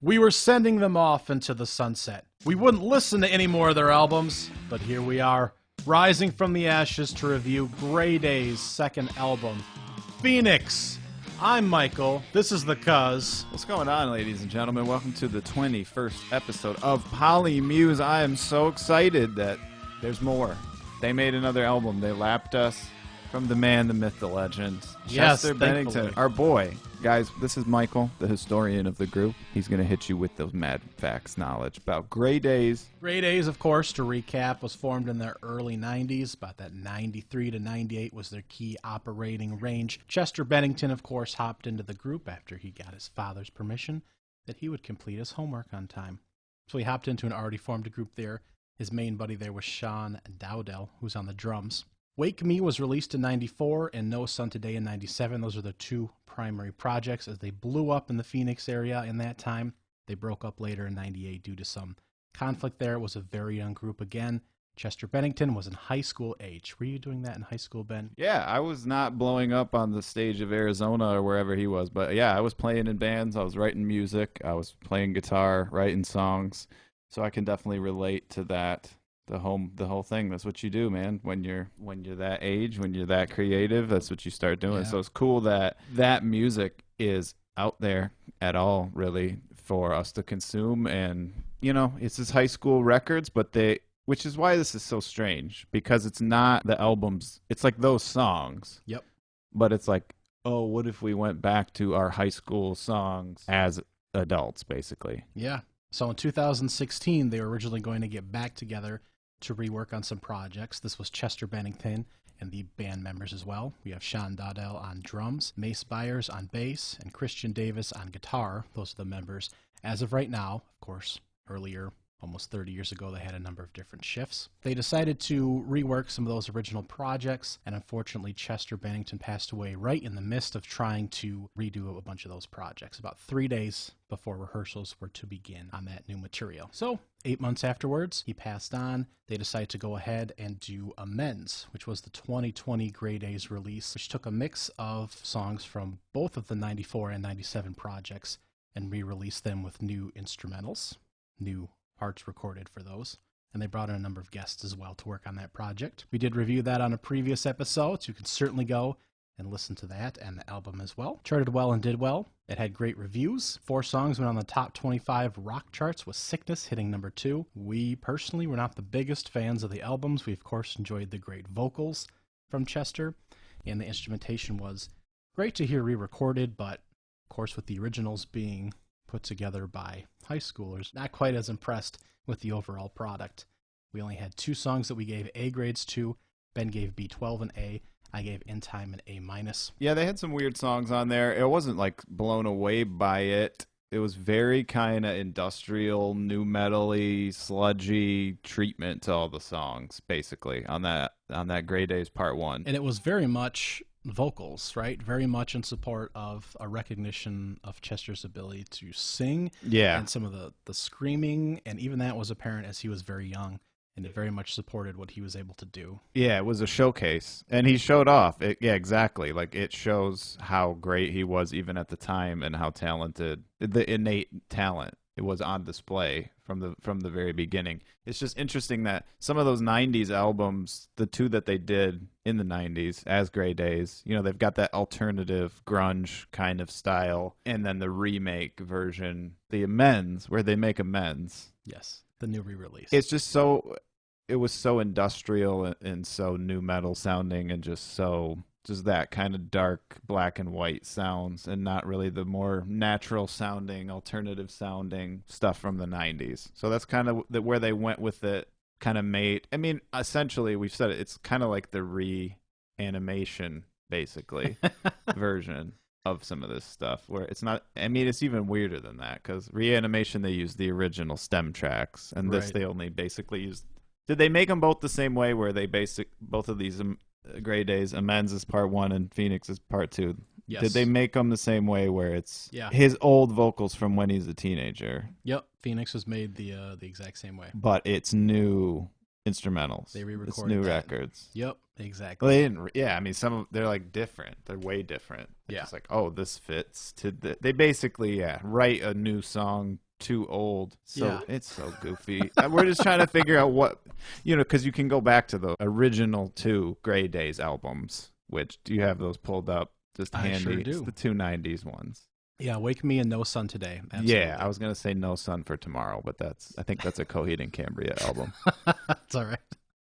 We were sending them off into the sunset. We wouldn't listen to any more of their albums, but here we are, rising from the ashes to review Grey Daze' second album, Phoenix. I'm Michael. This is the Cuz. What's going on, ladies and gentlemen? Welcome to the 21st episode of Polymuse. I am so excited that there's more. They made another album. They lapped us from the man, the myth, the legend. Yes, Chester Bennington, our boy. Guys, this is Michael, the historian of the group. He's going to hit you with those mad facts knowledge about Grey Daze. Grey Daze, of course, to recap, was formed in the early 90s. About that 93 to 98 was their key operating range. Chester Bennington, of course, hopped into the group after he got his father's permission that he would complete his homework on time. So he hopped into an already formed group there. His main buddy there was Sean Dowdell, who's on the drums. Wake Me was released in 94 and No Sun Today in 97. Those are the two primary projects as they blew up in the Phoenix area in that time. They broke up later in 98 due to some conflict there. It was a very young group again. Chester Bennington was in high school age. Were you doing that in high school, Ben? Yeah, I was not blowing up on the stage of Arizona or wherever he was, but yeah, I was playing in bands. I was writing music. I was playing guitar, writing songs. So I can definitely relate to that. The whole thing. That's what you do, man. When you're that age, when you're that creative, that's what you start doing. Yeah. So it's cool that that music is out there at all, really, for us to consume. And it's his high school records, but which is why this is so strange, because it's not the albums. It's like those songs. Yep. But it's like, oh, what if we went back to our high school songs as adults, basically? Yeah. So in 2016, they were originally going to get back together to rework on some projects. This was Chester Bennington and the band members as well. We have Sean Dowdell on drums, Mace Byers on bass, and Christian Davis on guitar. Those are the members. As of right now, of course, earlier, almost 30 years ago, they had a number of different shifts. They decided to rework some of those original projects, and unfortunately, Chester Bennington passed away right in the midst of trying to redo a bunch of those projects, about 3 days before rehearsals were to begin on that new material. So, 8 months afterwards, he passed on. They decided to go ahead and do Amends, which was the 2020 Grey Daze release, which took a mix of songs from both of the 94 and 97 projects and re-released them with new instrumentals, new parts recorded for those, and they brought in a number of guests as well to work on that project. We did review that on a previous episode, so you can certainly go and listen to that and the album as well. Charted well and did well. It had great reviews. 4 songs went on the top 25 rock charts, with Sickness hitting number 2. We personally were not the biggest fans of the albums. We of course enjoyed the great vocals from Chester, and the instrumentation was great to hear re-recorded, but of course with the originals being put together by high schoolers, not quite as impressed with the overall product. We only had 2 songs that we gave A grades to. Ben gave B12 an A. I gave In Time an A-. Yeah, they had some weird songs on there. It wasn't like blown away by it. It was very kind of industrial, new metal-y, sludgy treatment to all the songs, basically, on that Grey Daze Part 1. And it was very much vocals, right? Very much in support of a recognition of Chester's ability to sing. Yeah. And some of the screaming, and even that was apparent as he was very young, and it very much supported what he was able to do. Yeah, it was a showcase, and he showed off. Yeah, exactly. Like, it shows how great he was even at the time and how talented, the innate talent, it was on display from the very beginning. It's just interesting that some of those 90s albums, the 2 that they did in the 90s as Grey Daze, they've got that alternative grunge kind of style, and then the remake version, the Amends, where they make amends. Yes, the new re-release. It's just it was so industrial and so new metal sounding, and just that kind of dark black and white sounds, and not really the more natural sounding, alternative sounding stuff from the 90s. So that's kind of where they went with it, kind of made, essentially, we've said it's kind of like the reanimation, basically, version of some of this stuff, where it's not, it's even weirder than that, because reanimation, they use the original stem tracks, and this, they only basically used, did they make them both the same way, where they both of these Grey Daze, Amends is Part 1 and Phoenix is Part 2? Yes. Did they make them the same way, where it's his old vocals from when he's a teenager? Yep, Phoenix was made the exact same way. But it's new instrumentals. They re-recorded It's new that. records. Yep, Well, exactly. they didn't. Yeah, I mean, they're like different. They're way different. It's Yeah. just like, oh, this fits to they basically write a new song too old. So Yeah. it's so goofy. We're just trying to figure out what because you can go back to the original 2 Grey Daze albums. Which do you have those pulled up? Just I handy. sure do. It's the 2 90s ones. Yeah, Wake Me and No Sun Today. Absolutely. Yeah, I was gonna say No Sun for Tomorrow, but I think that's a Coheed and Cambria album. That's all right.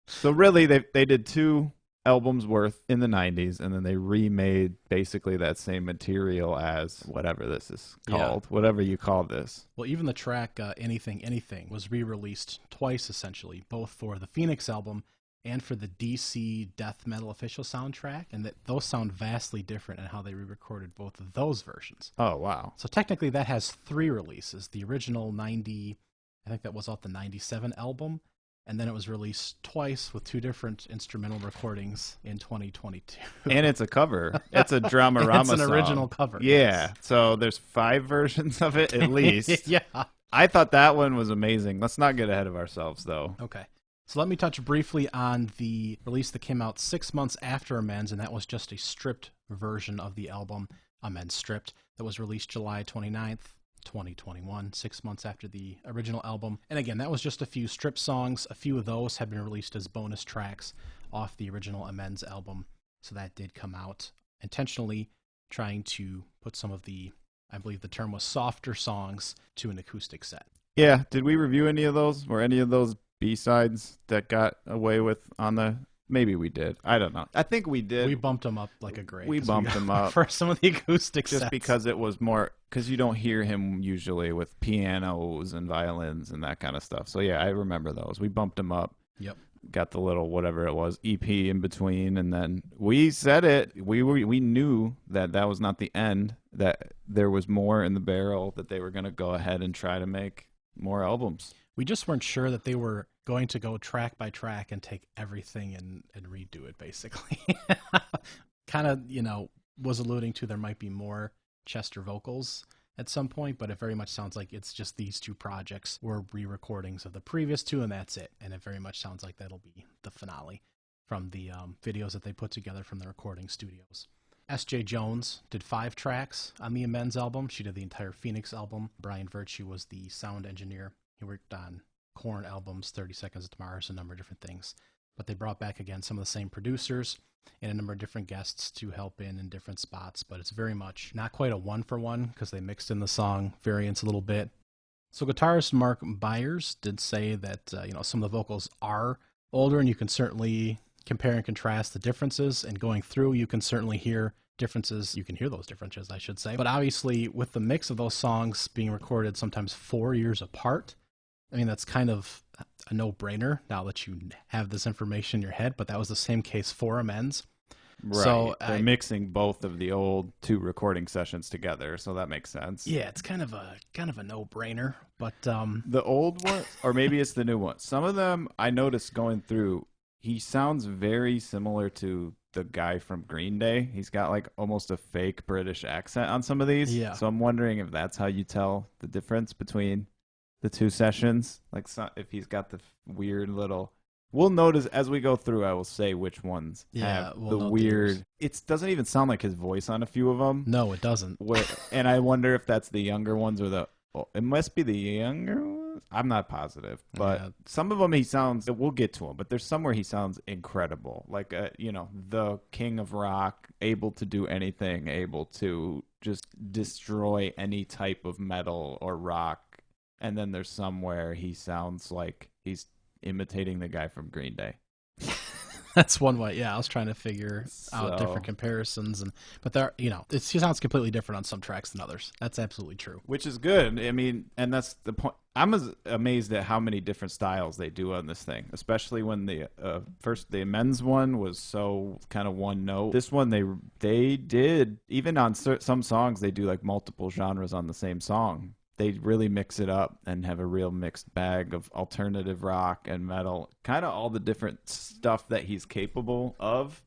So really, they did 2 albums worth in the 90s, and then they remade basically that same material as whatever this is called, whatever you call this. Well, even the track Anything, Anything was re-released twice, essentially, both for the Phoenix album and for the DC Death Metal official soundtrack, and that those sound vastly different in how they re-recorded both of those versions. Oh, wow. So technically that has 3 releases. The original 90, I think that was off the 97 album, and then it was released twice with 2 different instrumental recordings in 2022. And it's a cover. It's a Dramarama It's an song. original cover. Yeah. Yes. So there's 5 versions of it at least. Yeah. I thought that one was amazing. Let's not get ahead of ourselves, though. Okay. So let me touch briefly on the release that came out 6 months after Amends, and that was just a stripped version of the album, Amends Stripped, that was released July 29th, 2021, 6 months after the original album. And again, that was just a few stripped songs. A few of those have been released as bonus tracks off the original Amends album. So that did come out, intentionally trying to put some of the, I believe the term was softer songs, to an acoustic set. Yeah. Did we review any of those? Were any of those B-sides that got away with on the... Maybe we did. I don't know. I think we did. We bumped them up like a grade. We bumped them up. For some of the acoustic just sets. because it was more... Because you don't hear him usually with pianos and violins and that kind of stuff. So yeah, I remember those. We bumped them up. Yep. Got the little whatever it was EP in between, and then we said it. We knew that was not the end. That there was more in the barrel. That they were going to go ahead and try to make more albums. We just weren't sure that they were going to go track by track and take everything and redo it, basically. Kind of, was alluding to there might be more Chester vocals at some point, but it very much sounds like it's just these 2 projects were re-recordings of the previous 2, and that's it. And it very much sounds like that'll be the finale from the videos that they put together from the recording studios. S.J. Jones did 5 tracks on the Amends album. She did the entire Phoenix album. Brian Virtue was the sound engineer. He worked on Korn albums, 30 Seconds to Mars, a number of different things. But they brought back, again, some of the same producers and a number of different guests to help in different spots. But it's very much not quite a one-for-one because they mixed in the song variants a little bit. So guitarist Mark Byers did say that some of the vocals are older, and you can certainly compare and contrast the differences. And going through, you can certainly hear differences. You can hear those differences, I should say. But obviously, with the mix of those songs being recorded sometimes 4 years apart, I mean, that's kind of a no-brainer now that you have this information in your head, but that was the same case for Amends. Right. So they're mixing both of the old 2 recording sessions together, so that makes sense. Yeah, it's kind of a no-brainer, but the old one, or maybe it's the new one. Some of them I noticed going through, he sounds very similar to the guy from Green Day. He's got like almost a fake British accent on some of these. Yeah. So I'm wondering if that's how you tell the difference between the 2 sessions. Like if he's got the weird little... We'll notice as we go through, I will say which ones have the weird... It doesn't even sound like his voice on a few of them. No, it doesn't. And I wonder if that's the younger ones or the... It must be the younger ones. I'm not positive. But some of them he sounds... We'll get to him. But there's some where he sounds incredible. Like, the king of rock, able to do anything, able to just destroy any type of metal or rock. And then there's some where he sounds like he's imitating the guy from Green Day. That's one way. Yeah, I was trying to figure out different comparisons, but there, he sounds completely different on some tracks than others. That's absolutely true. Which is good. I mean, and that's the point. I'm amazed at how many different styles they do on this thing, especially when the Amends one was so kind of one note. This one they did, even on some songs, they do like multiple genres on the same song. They really mix it up and have a real mixed bag of alternative rock and metal, kind of all the different stuff that he's capable of,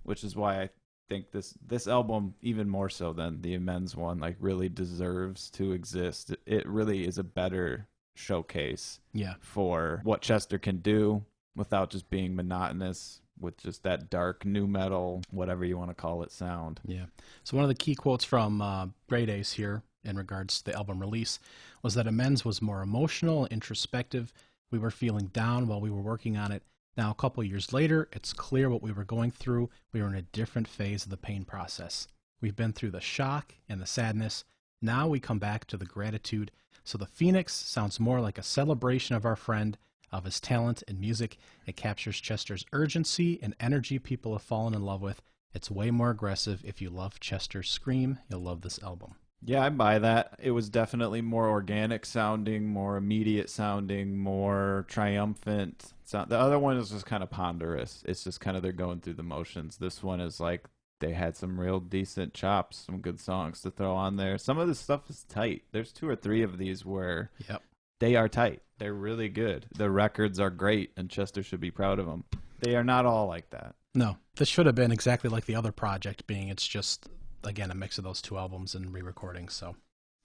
which is why I think this album, even more so than the Amends one, like really deserves to exist. It really is a better showcase for what Chester can do without just being monotonous with just that dark new metal, whatever you want to call it, sound. Yeah. So one of the key quotes from Grey Daze here in regards to the album release was that Amends was more emotional, introspective. We were feeling down while we were working on it. Now, a couple years later, it's clear what we were going through. We were in a different phase of the pain process. We've been through the shock and the sadness. Now we come back to the gratitude. So the Phoenix sounds more like a celebration of our friend, of his talent and music. It captures Chester's urgency and energy people have fallen in love with. It's way more aggressive. If you love Chester's scream, you'll love this album. Yeah, I buy that. It was definitely more organic sounding, more immediate sounding, more triumphant sound. The other one is just kind of ponderous. It's just kind of they're going through the motions. This one is like they had some real decent chops, some good songs to throw on there. Some of the stuff is tight. There's 2 or 3 of these where they are tight. They're really good. The records are great, and Chester should be proud of them. They are not all like that. No, this should have been exactly like the other project, being it's just, again, a mix of those 2 albums and re-recordings. So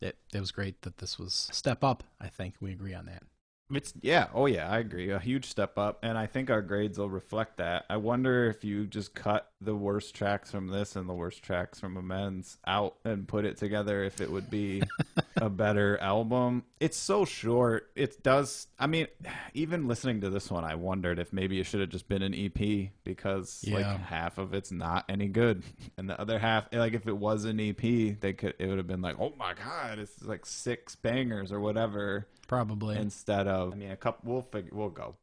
it was great that this was a step up. I think we agree on that. I agree. A huge step up, and I think our grades will reflect that. I wonder if you just cut the worst tracks from this and the worst tracks from Amends out and put it together, if it would be a better album. It's so short. It does. I mean, even listening to this one, I wondered if maybe it should have just been an EP, because like half of it's not any good, and the other half, like if it was an EP, it would have been like, oh my god, it's like 6 bangers or whatever. Probably. Instead of, I mean, a couple, we'll go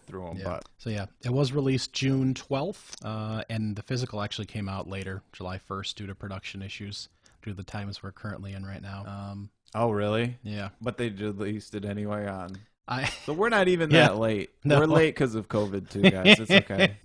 through them. But so it was released June 12th, and the physical actually came out later, July 1st, due to production issues, due to the times we're currently in right now. Oh, really? Yeah. But they released it anyway on. So we're not even that late. No. We're late because of COVID too, guys. It's okay.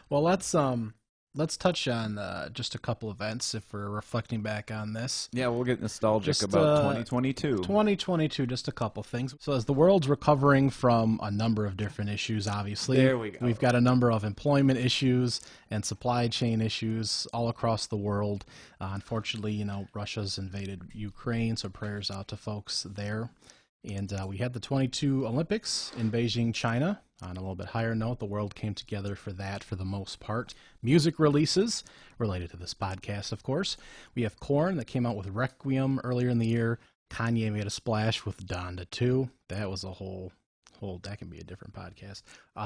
Well, let's touch on just a couple events if we're reflecting back on this. Yeah, we'll get nostalgic about 2022. 2022, just a couple things. So as the world's recovering from a number of different issues, obviously, there we go. We've got a number of employment issues and supply chain issues all across the world. Unfortunately, Russia's invaded Ukraine, so prayers out to folks there. And we had the 22 Olympics in Beijing, China. On a little bit higher note, the world came together for that for the most part. Music releases related to this podcast, of course. We have Korn that came out with Requiem earlier in the year. Kanye made a splash with Donda 2. That was a whole that can be a different podcast.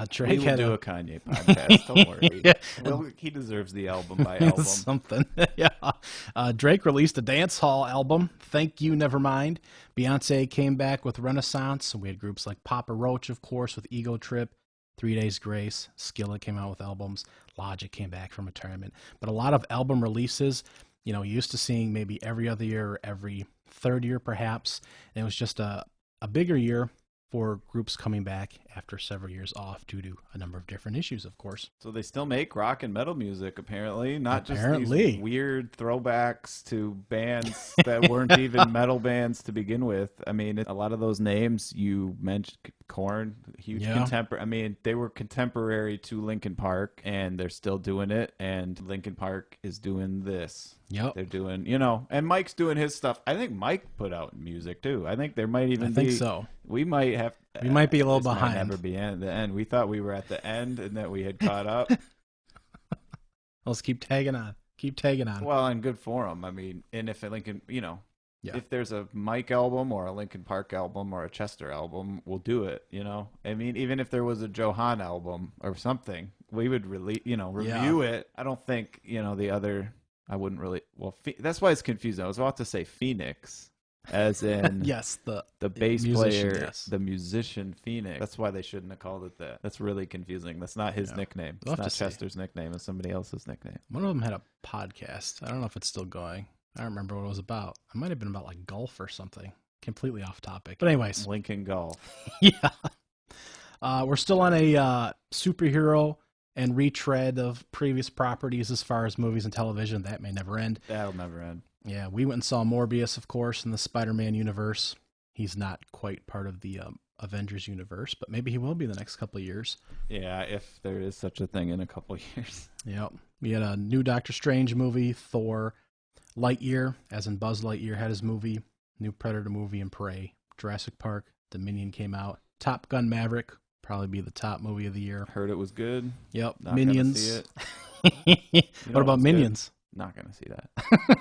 Drake we will do a Kanye podcast. Don't worry. Yeah. Well, he deserves the album by album. Something. Yeah. Drake released a dance hall album, Thank You, Nevermind. Beyonce came back with Renaissance. We had groups like Papa Roach, of course, with Ego Trip. 3 Days Grace. Skillet came out with albums. Logic came back from retirement. But a lot of album releases, used to seeing maybe every other year or every third year perhaps. And it was just a bigger year for groups coming back after several years off due to a number of different issues, of course. So they still make rock and metal music, apparently, not just these weird throwbacks to bands that weren't even metal bands to begin with. I mean, a lot of those names you mentioned, Korn, huge contemporary. I mean, they were contemporary to Linkin Park, and they're still doing it, and Linkin Park is doing this. Yep. They're doing, and Mike's doing his stuff. I think Mike put out music, too. I think there might even be. I think so. We might have. We might be a little behind. Might never be at the end. We thought we were at the end and that we had caught up. Let's keep tagging on. Keep tagging on. Well, and good for them. I mean, and if Lincoln, if there's a Mike album or a Linkin Park album or a Chester album, we'll do it. I mean, even if there was a Johan album or something, we would review it. I don't think the other. I wouldn't really. Well, that's why it's confusing. I was about to say Phoenix, as in yes, the bass player, yes. The musician Phoenix. That's why they shouldn't have called it that. That's really confusing. That's not his nickname. It's not Chester's nickname. It's somebody else's nickname. One of them had a podcast. I don't know if it's still going. I don't remember what it was about. It might have been about like golf or something. Completely off topic. But anyways, Lincoln Golf. Yeah. We're still on a superhero and retread of previous properties as far as movies and television. That may never end. That'll never end. Yeah, we went and saw Morbius, of course, in the Spider-Man universe. He's not quite part of the Avengers universe, but maybe he will be the next couple of years. Yeah, if there is such a thing in a couple of years. Yeah. We had a new Doctor Strange movie, Thor, Lightyear, as in Buzz Lightyear had his movie, new Predator movie and Prey, Jurassic Park, Dominion came out, Top Gun Maverick, Probably be the top movie of the year. Heard it was good. Yep. Not Minions. Gonna see it. What about Minions? Not gonna see that.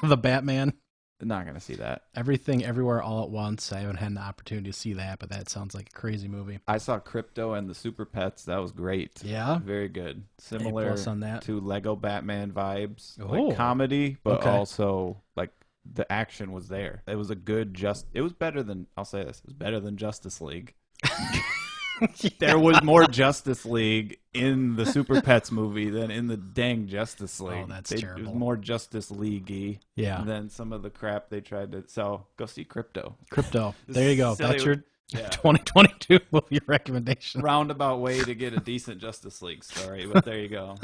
The Batman. Not gonna see that. Everything, Everywhere, All at Once. I haven't had an opportunity to see that, but that sounds like a crazy movie. I saw Crypto and the Super Pets. That was great. Yeah, very good. Similar on that. to Lego Batman vibes, Oh. like comedy, but Okay. also like the action was there. It was a good It was better than, I'll say this, it was better than Justice League. There was more Justice League in the Super Pets movie than in the dang Justice League. Oh, that's terrible. It terrible. was more Justice League-y Yeah. than some of the crap they tried to. So go see Crypto. Crypto. There you go. Silly- That's your Yeah. 2022 movie recommendation. Roundabout way to get a decent Justice League story, but there you go.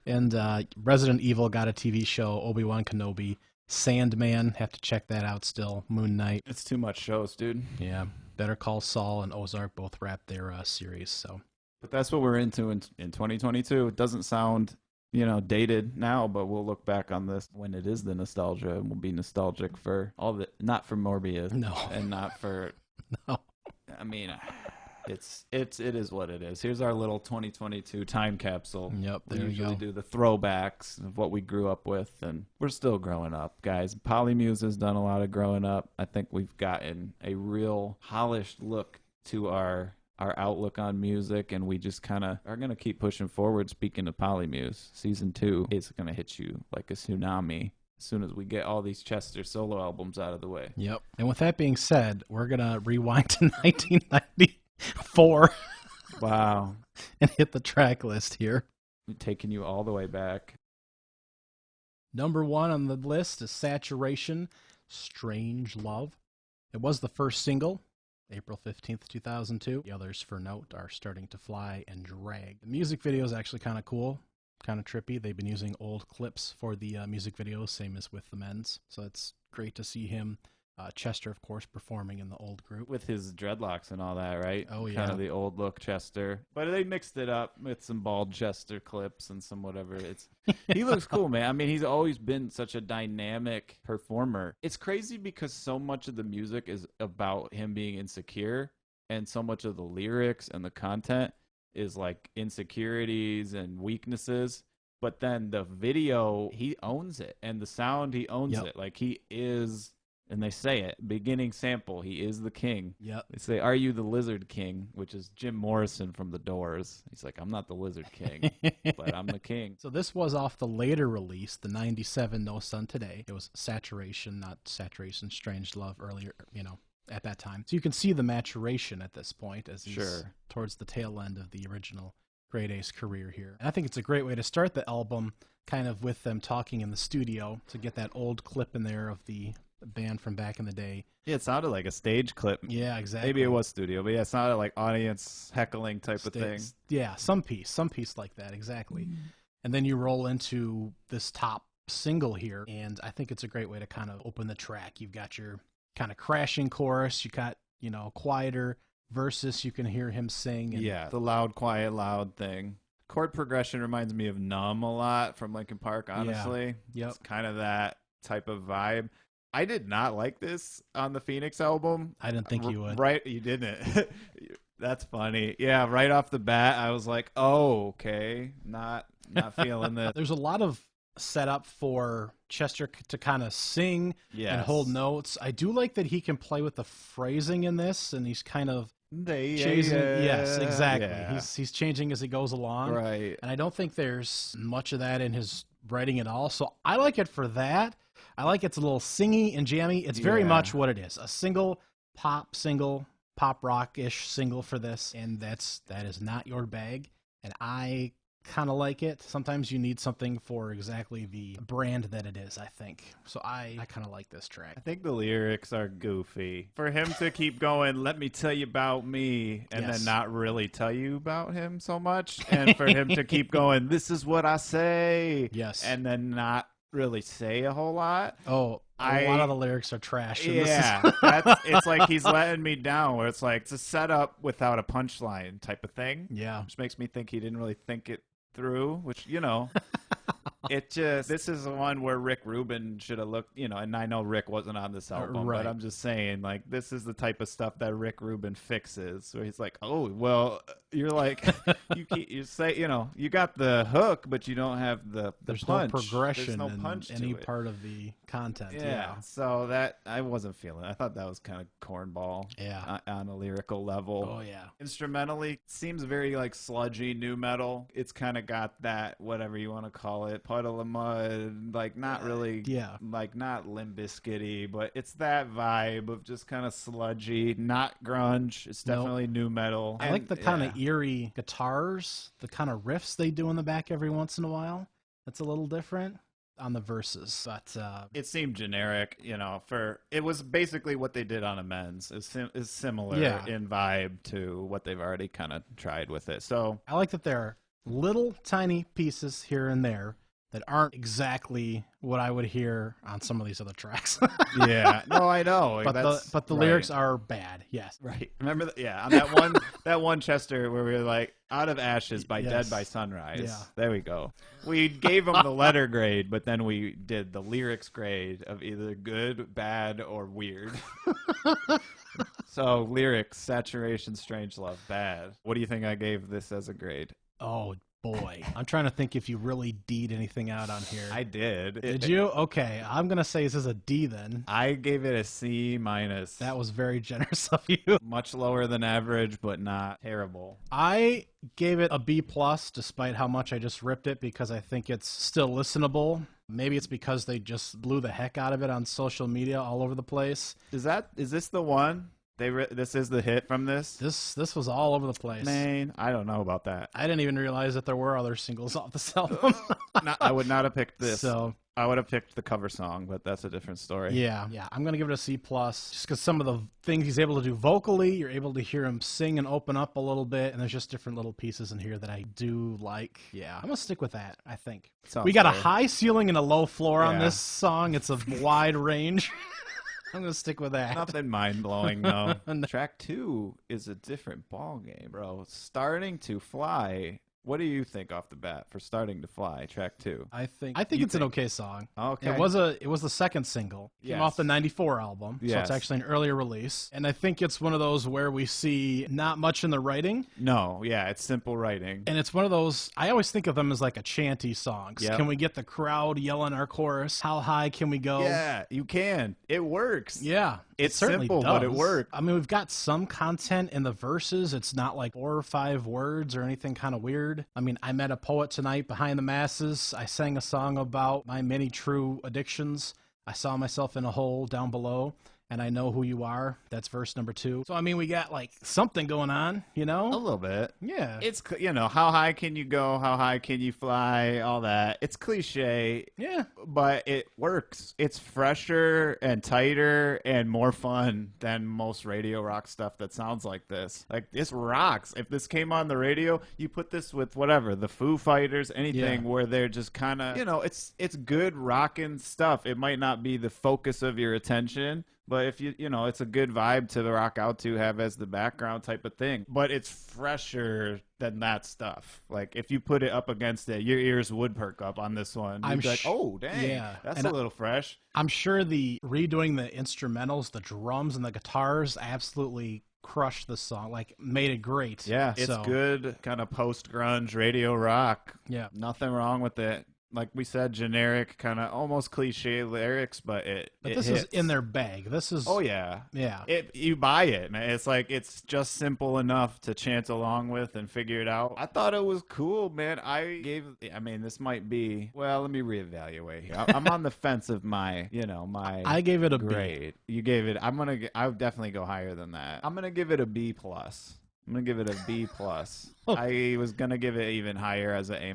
And Resident Evil got a TV show, Obi-Wan Kenobi. Sandman, have to check that out still. Moon Knight. It's too much shows, dude. Yeah. Better Call Saul and Ozark both wrapped their series. So, But that's what we're into in 2022. It doesn't sound, dated now, but we'll look back on this when it is the nostalgia, and we'll be nostalgic for all the, not for Morbius, no. and not for, No. I mean, it is what it is. Here's our little 2022 time capsule. Yep, We there you usually go. do the throwbacks of what we grew up with, and we're still growing up, guys. Polymuse has done a lot of growing up. I think we've gotten a real polished look to our outlook on music, and we just kind of are going to keep pushing forward. Speaking of Polymuse, season 2 is going to hit you like a tsunami as soon as we get all these Chester solo albums out of the way. Yep. And with that being said, we're going to rewind to 1994 Wow. and hit the track list here. Taking you all the way back. Number 1 on the list is Saturation, Strange Love. It was the first single, April 15th, 2002. The others, for note, are Starting to Fly and Drag. The music video is actually kind of cool, kind of trippy. They've been using old clips for the music video, same as with the men's. So it's great to see him. Chester, of course, performing in the old group. With his dreadlocks and all that, right? Oh, yeah. Kind of the old look Chester. But they mixed it up with some bald Chester clips and some whatever. He looks cool, man. I mean, he's always been such a dynamic performer. It's crazy because so much of the music is about him being insecure, and so much of the lyrics and the content is like insecurities and weaknesses. But then the video, he owns it. And the sound, he owns Yep. it. Like he is... And they say it, beginning sample, he is the king. Yep. They say, "Are you the Lizard King?" Which is Jim Morrison from The Doors. He's like, "I'm not the Lizard King, but I'm the king." So this was off the later release, the 97 No Sun Today. It was Saturation, not Saturation Strange Love earlier, at that time. So you can see the maturation at this point as he's Sure. towards the tail end of the original Grey Daze career here. And I think it's a great way to start the album, kind of with them talking in the studio, to get that old clip in there of the band from back in the day. Yeah, it sounded like a stage clip. Yeah, exactly. Maybe it was studio, but yeah, it sounded like audience heckling type of thing. Yeah, some piece like that, exactly. And then you roll into this top single here, and I think it's a great way to kind of open the track. You've got your kind of crashing chorus, you got, quieter verses, you can hear him sing. And Yeah, the loud, quiet, loud thing. Chord progression reminds me of Numb a lot from Linkin Park, honestly. Yep. It's kind of that type of vibe. I did not like this on the Phoenix album. I didn't think you would. Right, you didn't. That's funny. Yeah, right off the bat, I was like, "Oh, okay, not feeling this." There's a lot of setup for Chester to kind of sing and hold notes. I do like that he can play with the phrasing in this, and he's kind of changing. Yes, exactly. Yeah. He's changing as he goes along. Right. And I don't think there's much of that in his writing at all. So I like it for that. I like it's a little singy and jammy. It's very much what it is. A pop rock-ish single for this. And that is not your bag. And I kind of like it. Sometimes you need something for exactly the brand that it is, I think. So I kind of like this track. I think the lyrics are goofy. For him to keep going, "Let me tell you about me," and then not really tell you about him so much. And for him to keep going, "This is what I say." Yes. And then not really say a whole lot. Oh, a lot of the lyrics are trash. Yeah, it's like he's letting me down, where it's like it's a setup without a punchline type of thing. Yeah. Which makes me think he didn't really think it through, which, This is the one where Rick Rubin should have looked, and I know Rick wasn't on this album, Right. but I'm just saying, like, this is the type of stuff that Rick Rubin fixes, where he's like, oh, well, you're like, you say, you got the hook, but you don't have the There's punch. no progression There's no punch in to any it. part of the content. Yeah. So that, I wasn't feeling it. I thought that was kind of cornball. Yeah. On a lyrical level. Oh, yeah. Instrumentally, seems very like sludgy new metal. It's kind of got that, whatever you want to call it, puddle of mud, like not really, like not Limp Bizkit-y, but it's that vibe of just kind of sludgy, not grunge. It's definitely new metal. I like the kind of eerie guitars, the kind of riffs they do in the back every once in a while. That's a little different on the verses, but it seemed generic, it was basically what they did on Amends is similar in vibe to what they've already kind of tried with it. So I like that there are little tiny pieces here and there that aren't exactly what I would hear on some of these other tracks. Yeah, no, I know, but the lyrics are bad. Yes, right. Remember on that one Chester where we were like, "Out of Ashes" by Dead by Sunrise. Yeah. There we go. We gave them the letter grade, but then we did the lyrics grade of either good, bad, or weird. So lyrics, Saturation, Strangelove, bad. What do you think I gave this as a grade? Oh boy, I'm trying to think if you really D'd anything out on here. I did. Did you? Okay, I'm gonna say this is a D then. I gave it a C-. That was very generous of you. Much lower than average, but not terrible. I gave it a B+, despite how much I just ripped it, because I think it's still listenable. Maybe it's because they just blew the heck out of it on social media all over the place. Is this the one? This is the hit from this? This was all over the place. Man, I don't know about that. I didn't even realize that there were other singles off this album. I would not have picked this. So I would have picked the cover song, but that's a different story. Yeah. I'm going to give it a C+, just because some of the things he's able to do vocally, you're able to hear him sing and open up a little bit, and there's just different little pieces in here that I do like. Yeah, I'm going to stick with that, I think. We got a high ceiling and a low floor on this song. It's a wide range. I'm going to stick with that. Nothing mind-blowing, though. Track 2 is a different ball game, bro. Starting to Fly. What do you think off the bat for Starting to Fly, track 2? I think it's an okay song. Okay. It was the second single. Came off the 94 album, so it's actually an earlier release. And I think it's one of those where we see not much in the writing. No, it's simple writing. And it's one of those, I always think of them as like a chanty songs. Yep. Can we get the crowd yelling our chorus? How high can we go? Yeah, you can. It works. Yeah. It's simple, but it works. I mean, we've got some content in the verses. It's not like 4 or 5 words or anything kind of weird. I mean, I met a poet tonight behind the masses. I sang a song about my many true addictions. I saw myself in a hole down below, and I know who you are. That's verse number 2. So, I mean, we got like something going on, A little bit. Yeah. It's, how high can you go? How high can you fly? All that. It's cliche. Yeah. But it works. It's fresher and tighter and more fun than most radio rock stuff that sounds like this. Like, this rocks. If this came on the radio, you put this with whatever, the Foo Fighters, anything where they're just kind of, it's good rocking stuff. It might not be the focus of your attention, but if it's a good vibe to rock out to, have as the background type of thing. But it's fresher than that stuff. Like, if you put it up against it, your ears would perk up on this one. You'd be like, oh, dang, that's a little fresh. I'm sure the redoing the instrumentals, the drums and the guitars absolutely crushed the song, like made it great. Yeah, it's good kind of post-grunge radio rock. Yeah. Nothing wrong with it. Like we said, generic, kind of almost cliche lyrics, but this hits. is in their bag. This is... Oh, yeah. Yeah. You buy it, man. It's like, it's just simple enough to chant along with and figure it out. I thought it was cool, man. This might be... Well, let me reevaluate here. I'm on the fence of my I gave it a grade. B. You gave it... I would definitely go higher than that. I'm going to give it a B+. I'm going to give it a B+. I was going to give it even higher as an A-,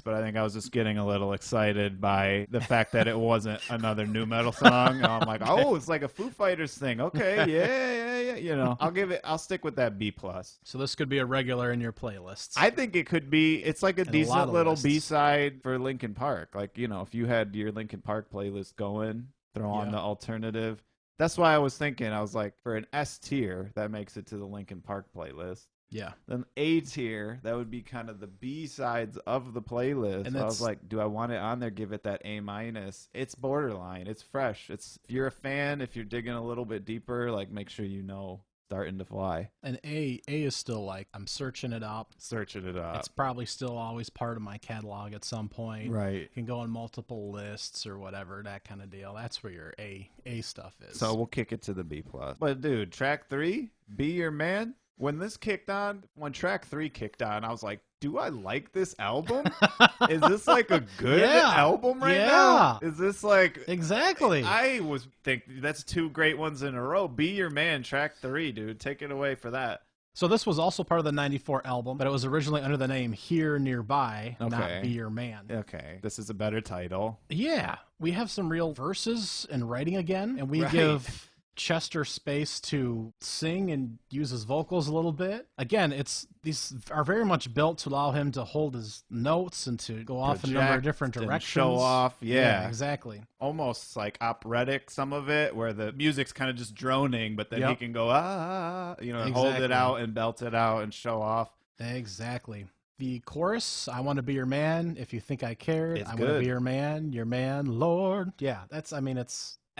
but I think I was just getting a little excited by the fact that it wasn't another new metal song. And I'm like, oh, it's like a Foo Fighters thing. Okay, yeah. I'll stick with that B+. So this could be a regular in your playlists. I think it could be. It's like a decent little B-side for Linkin Park. Like, if you had your Linkin Park playlist going, throw on the alternative. That's why I was thinking, I was like, for an S tier, that makes it to the Linkin Park playlist. Yeah. Then A tier, that would be kind of the B sides of the playlist. And I was like, do I want it on there? Give it that A minus. It's borderline. It's fresh. It's if you're a fan, if you're digging a little bit deeper, like make sure you know Starting to Fly. And A is still like, I'm searching it up. Searching it up. It's probably still always part of my catalog at some point. Right. You can go on multiple lists or whatever, that kind of deal. That's where your A stuff is. So we'll kick it to the B plus. But dude, track 3, Be Your Man. When this kicked on, when track 3 kicked on, I was like, do I like this album? Is this like a good album right now? Is this like... Exactly. I was thinking that's 2 great ones in a row. Be Your Man, track 3, dude. Take it away for that. So this was also part of the 94 album, but it was originally under the name Here Nearby, not Be Your Man. Okay. This is a better title. Yeah. We have some real verses and writing again, and we give Chester space to sing and use his vocals a little bit. Again, these are very much built to allow him to hold his notes and to go off in a number of different directions. Show off, yeah, exactly. Almost like operatic, some of it, where the music's kind of just droning, but then he can go hold it out and belt it out and show off. Exactly. The chorus, I want to be your man. If you think I cared, I want to be your man, Lord. Yeah, it's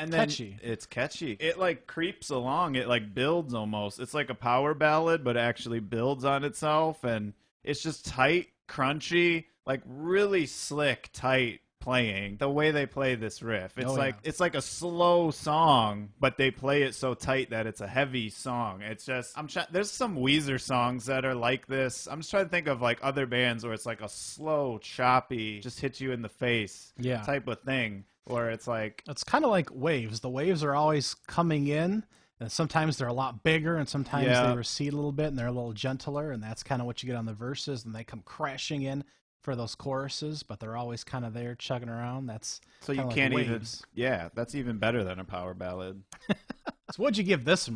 catchy. It's catchy. It like creeps along. It like builds almost. It's like a power ballad, but it actually builds on itself. And it's just tight, crunchy, like really slick, tight playing. The way they play this riff. It's it's like a slow song, but they play it so tight that it's a heavy song. It's just, there's some Weezer songs that are like this. I'm just trying to think of like other bands where it's like a slow, choppy, just hit you in the face type of thing. Or it's like... It's kind of like waves. The waves are always coming in, and sometimes they're a lot bigger, and sometimes they recede a little bit, and they're a little gentler, and that's kind of what you get on the verses, and they come crashing in for those choruses, but they're always kind of there chugging around. That's so you can't even... Yeah, that's even better than a power ballad. So what'd you give this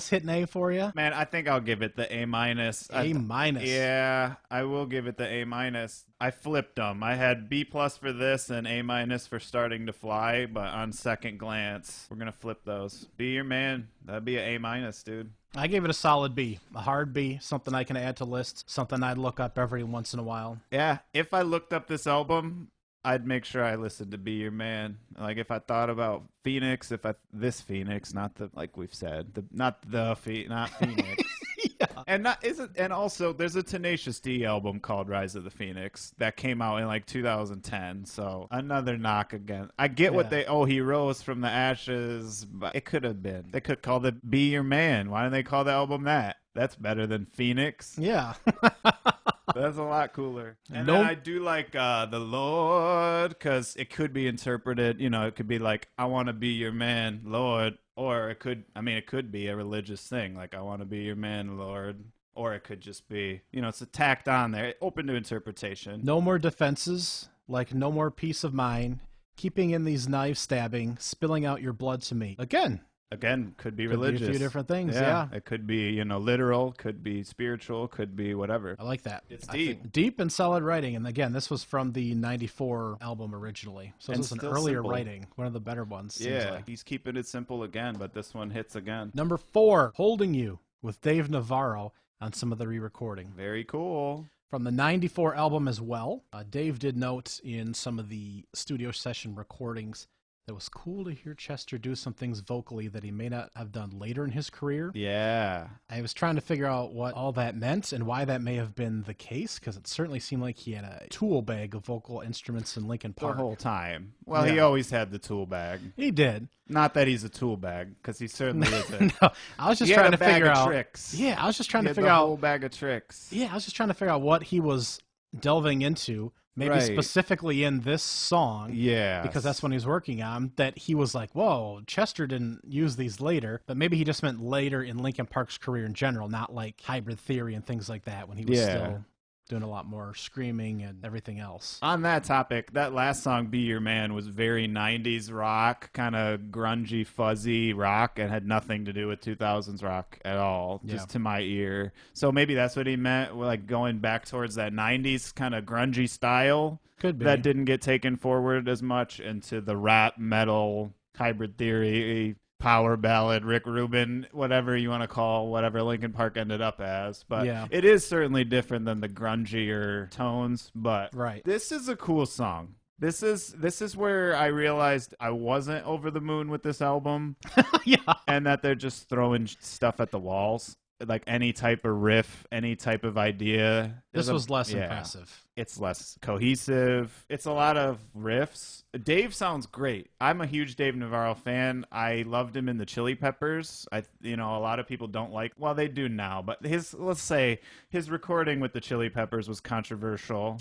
hit an A for you? Man, I think I'll give it the A minus. A minus. Yeah, I will give it the A minus. I flipped them. I had B plus for this and A minus for Starting to Fly, but on second glance, we're gonna flip those. Be Your Man. That'd be an A minus, dude. I gave it a solid B, a hard B, something I can add to lists, something I'd look up every once in a while. Yeah, if I looked up this album, I'd make sure I listened to Be Your Man. Like if I thought about Phoenix, this Phoenix, not the, like we've said, not Phoenix. And also there's a Tenacious D album called Rise of the Phoenix that came out in like 2010. So another knock again. I get what he rose from the ashes, but it could have been. They could call it Be Your Man. Why didn't they call the album that? That's better than Phoenix. Yeah. That's a lot cooler. And then I do like the Lord, because it could be interpreted, it could be like, I want to be your man, Lord. Or it could be a religious thing, like, I want to be your man, Lord. Or it could just be, it's tacked on there, open to interpretation. No more defenses, like no more peace of mind, keeping in these knife stabbing, spilling out your blood to me. Again, could be religious. Be a few different things, yeah. It could be, literal, could be spiritual, could be whatever. I like that. It's deep. Deep and solid writing. And again, this was from the 94 album originally. So this was an earlier writing, one of the better ones. Yeah, he's keeping it simple again, but this one hits again. Number 4, Holding You, with Dave Navarro on some of the re-recording. Very cool. From the 94 album as well. Dave did note in some of the studio session recordings that it was cool to hear Chester do some things vocally that he may not have done later in his career. Yeah. I was trying to figure out what all that meant and why that may have been the case, because it certainly seemed like he had a tool bag of vocal instruments in Linkin Park. The whole time. Well, he always had the tool bag. He did. Not that he's a tool bag, because he certainly isn't. No, I was just trying to figure out tricks. Yeah, I was just trying to figure out the whole bag of tricks. Yeah, I was just trying to figure out what he was delving into. Maybe specifically in this song. Yeah. Because that's when he was working on, that he was like, whoa, Chester didn't use these later. But maybe he just meant later in Linkin Park's career in general, not like Hybrid Theory and things like that, when he was still doing a lot more screaming and everything else. On that topic, that last song, Be Your Man, was very 90s rock, kind of grungy, fuzzy rock, and had nothing to do with 2000s rock at all, just to my ear. So maybe that's what he meant, like going back towards that 90s kind of grungy style. Could be. That didn't get taken forward as much into the rap, metal, Hybrid Theory power ballad, Rick Rubin, whatever you want to call whatever Linkin Park ended up as. But Yeah. it is certainly different than the grungier tones. But Right. this is a cool song. This is where I realized I wasn't over the moon with this album, Yeah. and that they're just throwing stuff at the walls, like any type of riff, any type of idea. This was less yeah. impressive. It's less cohesive. It's a lot of riffs. Dave sounds great. I'm a huge Dave Navarro fan. I loved him in the Chili Peppers. A lot of people don't like, well, they do now, but let's say his recording with the Chili Peppers was controversial.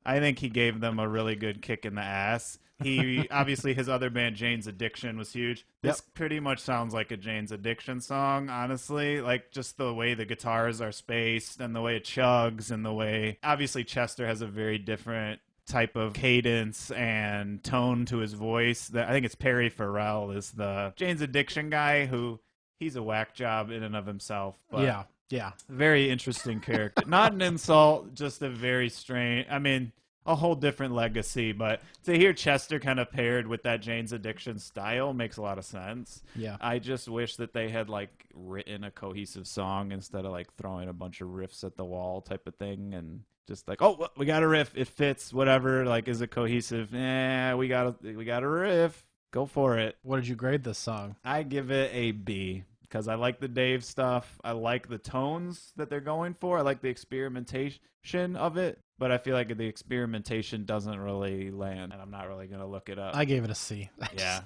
I think he gave them a really good kick in the ass. He obviously, his other band, Jane's Addiction, was huge. This pretty much sounds like a Jane's Addiction song, honestly. Like just the way the guitars are spaced and the way it chugs and the way, obviously, Chester has a very different type of cadence and tone to his voice. I think it's Perry Farrell is the Jane's Addiction guy, who he's a whack job in and of himself. But Yeah. very interesting character. Not an insult, just a very strange, a whole different legacy. But to hear Chester kind of paired with that Jane's Addiction style makes a lot of sense. Yeah. I just wish that they had like written a cohesive song instead of like throwing a bunch of riffs at the wall type of thing, and just like, oh, we got a riff, it fits, whatever. Like, is it cohesive? We got a riff. Go for it. What did you grade this song? I give it a B. Because I like the Dave stuff. I like the tones that they're going for. I like the experimentation of it. But I feel like the experimentation doesn't really land. And I'm not really going to look it up. I gave it a C. Yeah.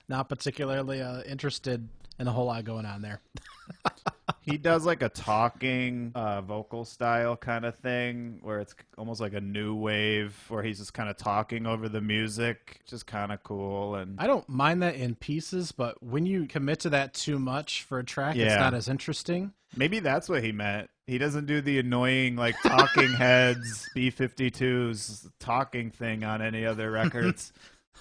Not particularly interested in a whole lot going on there. He does like a talking vocal style kind of thing where it's almost like a new wave where he's just kind of talking over the music. Just kind of cool. And I don't mind that in pieces, but when you commit to that too much for a track, it's not as interesting. Maybe that's what he meant. He doesn't do the annoying, like, Talking Heads, B-52s talking thing on any other records.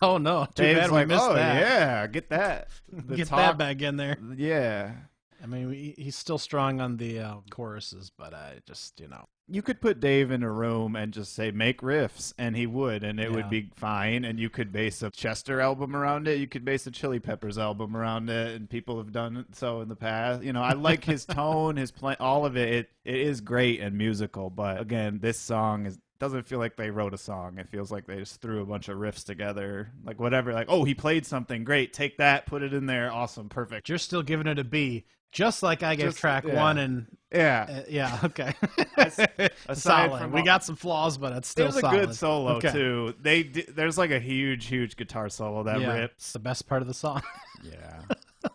Oh, no. Too Dave's bad like, we missed that. Yeah, get that. Get that back in there. Yeah. I mean, he's still strong on the choruses, but I just, You could put Dave in a room and just say, make riffs, and he would, and it would be fine, and you could base a Chester album around it. You could base a Chili Peppers album around it, and people have done so in the past. I like his tone, his play, all of it. It is great and musical, but again, this song doesn't feel like they wrote a song. It feels like they just threw a bunch of riffs together, like whatever. Like, oh, he played something great. Take that, put it in there. Awesome, perfect. You're still giving it a B, just like I gave track one and okay. Aside from we got some flaws, but it's still solid. There's a good solo too. There's like a huge guitar solo that rips. The best part of the song. Yeah.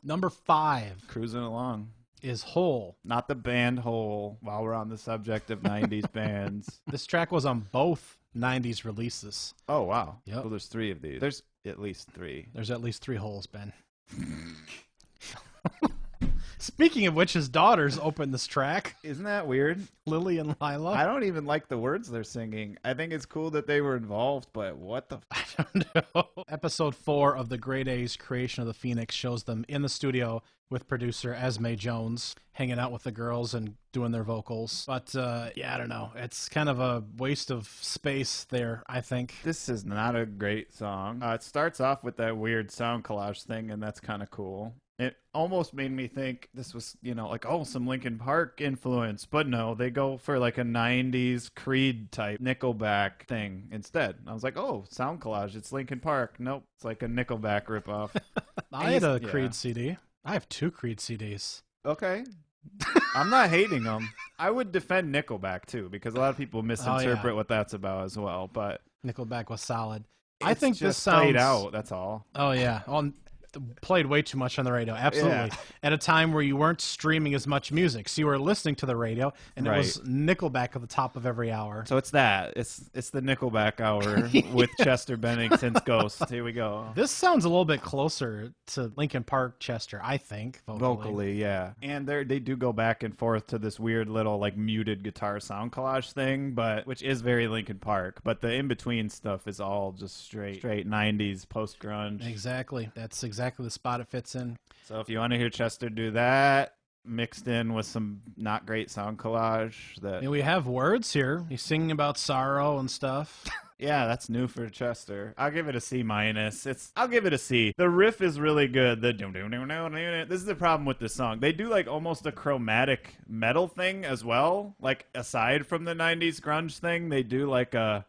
Number 5, cruising along, is Hole. Not the band Hole. While we're on the subject of 90s bands, this track was on both 90s releases. Oh wow. Yep. Well, there's 3 of these. There's at least 3. There's at least 3 holes, Ben. Speaking of which, his daughters opened this track. Isn't that weird? Lily and Lila. I don't even like the words they're singing. I think it's cool that they were involved, but what the... I don't know. Episode 4 of the Grey Daze Creation of the Phoenix shows them in the studio with producer Esme Jones, hanging out with the girls and doing their vocals. But, I don't know. It's kind of a waste of space there, I think. This is not a great song. It starts off with that weird sound collage thing, and that's kind of cool. It almost made me think this was, like, some Linkin Park influence. But no, they go for like a 90s Creed type Nickelback thing instead. I was like, oh, sound collage, it's Linkin Park. Nope, it's like a Nickelback ripoff. I had a Creed CD. I have 2 Creed CDs. Okay. I'm not hating them. I would defend Nickelback too, because a lot of people misinterpret what that's about as well. But Nickelback was solid. I think just this sounds played out. That's all. Oh yeah, played way too much on the radio. Absolutely. At a time where you weren't streaming as much music, so you were listening to the radio, and it was Nickelback at the top of every hour. So it's that. It's the Nickelback hour with Chester Bennington's Ghost. Here we go. This sounds a little bit closer to Linkin Park Chester, I think. Vocally, yeah. And they do go back and forth to this weird little like muted guitar sound collage thing, which is very Linkin Park. But the in between stuff is all just straight 90s post grunge. Exactly. That's exactly the spot it fits in. So if you want to hear Chester do that, mixed in with some not great sound collage, we have words here. He's singing about sorrow and stuff. Yeah, that's new for Chester. I'll give it a C minus. I'll give it a C. The riff is really good. This is the problem with this song. They do like almost a chromatic metal thing as well. Like aside from the 90s grunge thing, they do like a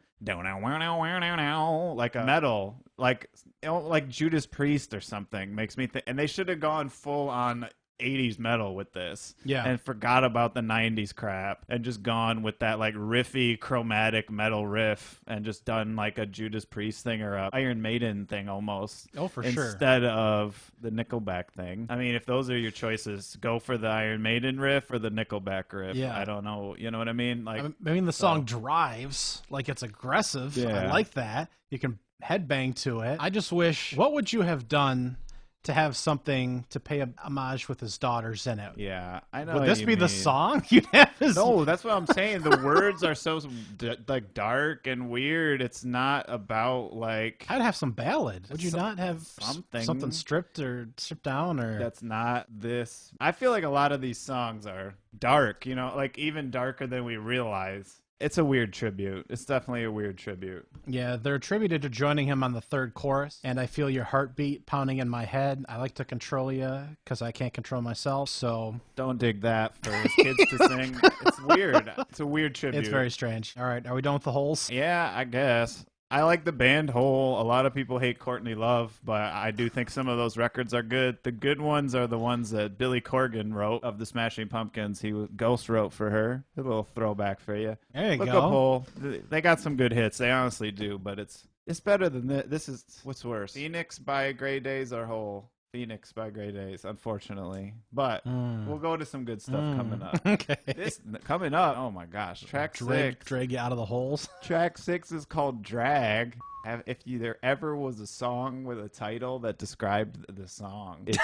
metal, like Judas Priest or something. Makes me think, and they should have gone full on 80s metal with this, and forgot about the 90s crap and just gone with that like riffy chromatic metal riff and just done like a Judas Priest thing or a Iron Maiden thing almost. Oh, for sure. Instead of the Nickelback thing. I mean, if those are your choices, go for the Iron Maiden riff or the Nickelback riff. Yeah. I don't know. You know what I mean? Like, I mean, the song drives like it's aggressive. Yeah. I like that. You can headbang to it. I just wish, what would you have done to have something to pay a homage with his daughters in it? Yeah, I know. Would this be the mean. song? You'd have his... No, that's what I'm saying. The words are so like dark and weird. It's not about like. I'd have some ballad. Would you not have something stripped down or? That's not this. I feel like a lot of these songs are dark. You know, like even darker than we realize. It's a weird tribute. It's definitely a weird tribute. Yeah, they're attributed to joining him on the third chorus. And I feel your heartbeat pounding in my head. I like to control you because I can't control myself. So don't dig that for kids to sing. It's weird. It's a weird tribute. It's very strange. All right, are we done with the holes? Yeah, I guess. I like the band Hole. A lot of people hate Courtney Love, but I do think some of those records are good. The good ones are the ones that Billy Corgan wrote of the Smashing Pumpkins. He ghost wrote for her. A little throwback for you. There you Look go. up Hole. They got some good hits. They honestly do, but it's better than this. This is what's worse. Phoenix by Grey Daze or Hole? Phoenix by Grey Daze, unfortunately. But we'll go to some good stuff coming up. Okay. This coming up. Oh my gosh. Track 6. Drag you out of the holes. Track 6 is called Drag. If there ever was a song with a title that described the song, it's